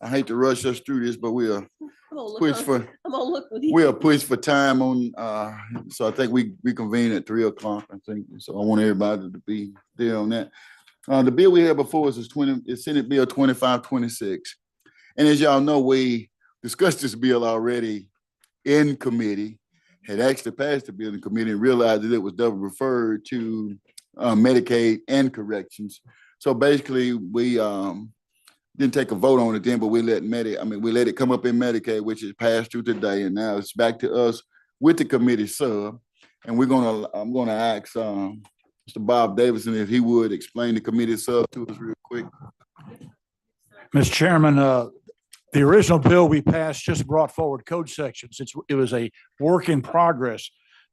I hate to rush us through this, but we'll push for you. we'll push for time on. So I think we convene at 3 o'clock. I think so. I want everybody to be there on that. The bill we have before us is Senate Bill 2526, and as y'all know, we discussed this bill already in committee. Had actually passed the bill in committee and realized that it was double referred to Medicaid and corrections. So basically, we didn't take a vote on it then, but we let it come up in Medicaid, which is passed through today, and now it's back to us with the committee sub. And I'm gonna ask Mr. Bob Davidson if he would explain the committee sub to us real quick. Mr. Chairman, the original bill we passed just brought forward code sections. It was a work in progress.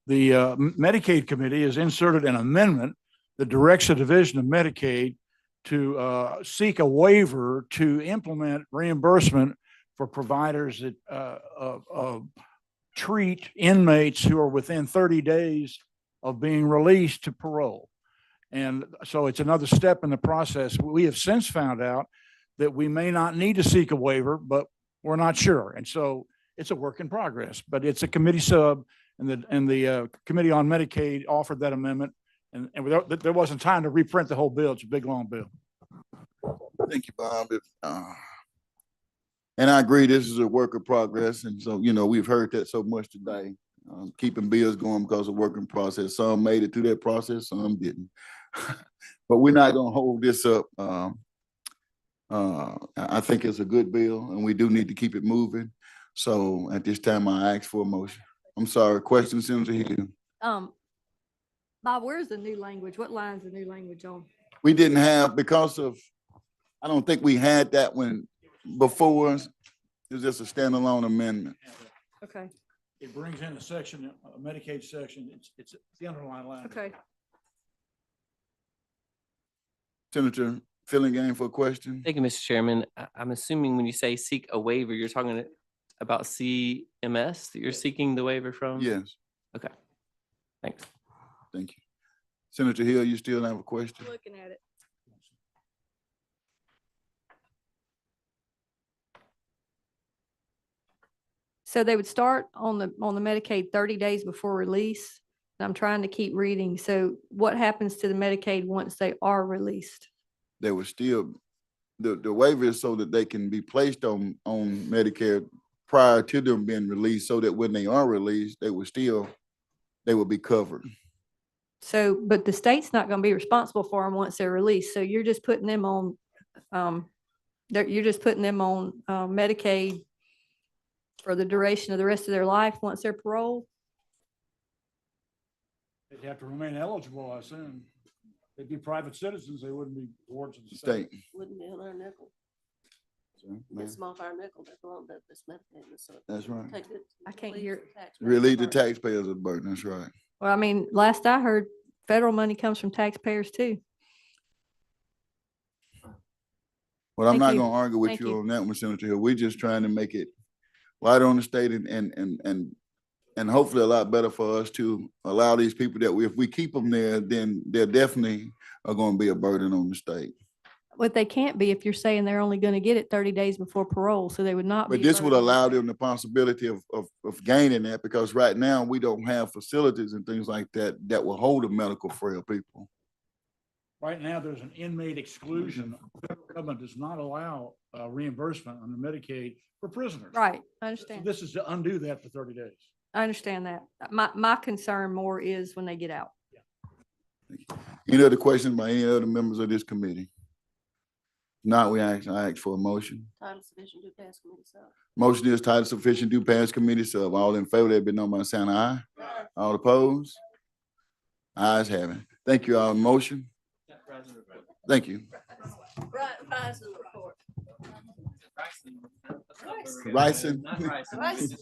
The Medicaid committee has inserted an amendment that directs the Division of Medicaid to seek a waiver to implement reimbursement for providers that treat inmates who are within 30 days of being released to parole. And so it's another step in the process. We have since found out that we may not need to seek a waiver, but we're not sure. And so it's a work in progress, but it's a committee sub, and the Committee on Medicaid offered that amendment. And there wasn't time to reprint the whole bill. It's a big, long bill. Thank you, Bob. And I agree, this is a work in progress. And so, we've heard that so much today, keeping bills going because of work in process. Some made it through that process, some didn't. But we're not going to hold this up. I think it's a good bill, and we do need to keep it moving. So at this time, I ask for a motion. I'm sorry, question, Senator Hill. Bob, where's the new language? What line's the new language on? We didn't have, because of, I don't think we had that one before us. It was just a standalone amendment. Okay. It brings in a section, a Medicaid section. It's the underlying line. Okay. Senator Fillingham for a question. Thank you, Mr. Chairman. I'm assuming when you say seek a waiver, you're talking about CMS that you're seeking the waiver from? Yes. Okay. Thanks. Thank you. Senator Hill, you still have a question? Looking at it. So they would start on the Medicaid 30 days before release. And I'm trying to keep reading. So what happens to the Medicaid once they are released? They were still, the waiver is so that they can be placed on Medicare prior to them being released, so that when they are released, they will be covered. So, but the state's not going to be responsible for them once they're released. So you're just putting them on, Medicaid for the duration of the rest of their life once they're paroled? They'd have to remain eligible, I assume. They'd be private citizens. They wouldn't be wards of the State. Wouldn't be on our nickel. It's off our nickel. That's all that this Medicaid. So That's right. I can't hear. Relieve the taxpayers of the burden. That's right. Well, I mean, last I heard, federal money comes from taxpayers too. Well, I'm Thank not you. going to argue with Thank you you. on that one, Senator Hill. We're just trying to make it lighter on the state and hopefully a lot better for us to allow these people that if we keep them there, then they're definitely are going to be a burden on the state. But they can't be if you're saying they're only going to get it 30 days before parole. So they would not be. But this would allow them the possibility of gaining that, because right now we don't have facilities and things like that that will hold the medical frail people. Right now, there's an inmate exclusion. The federal government does not allow reimbursement under Medicaid for prisoners. Right. I So understand. this is to undo that for 30 days. I understand that. My concern more is when they get out. Any other questions by any other members of this committee? Not, I ask for a motion. Title sufficient to pass committee sub. Motion is title sufficient to pass committee sub. All in favor, let be known by the sign of aye. All opposed? Ayes have it. Thank you all. Motion. Thank you. Rising report. Rising. Rising.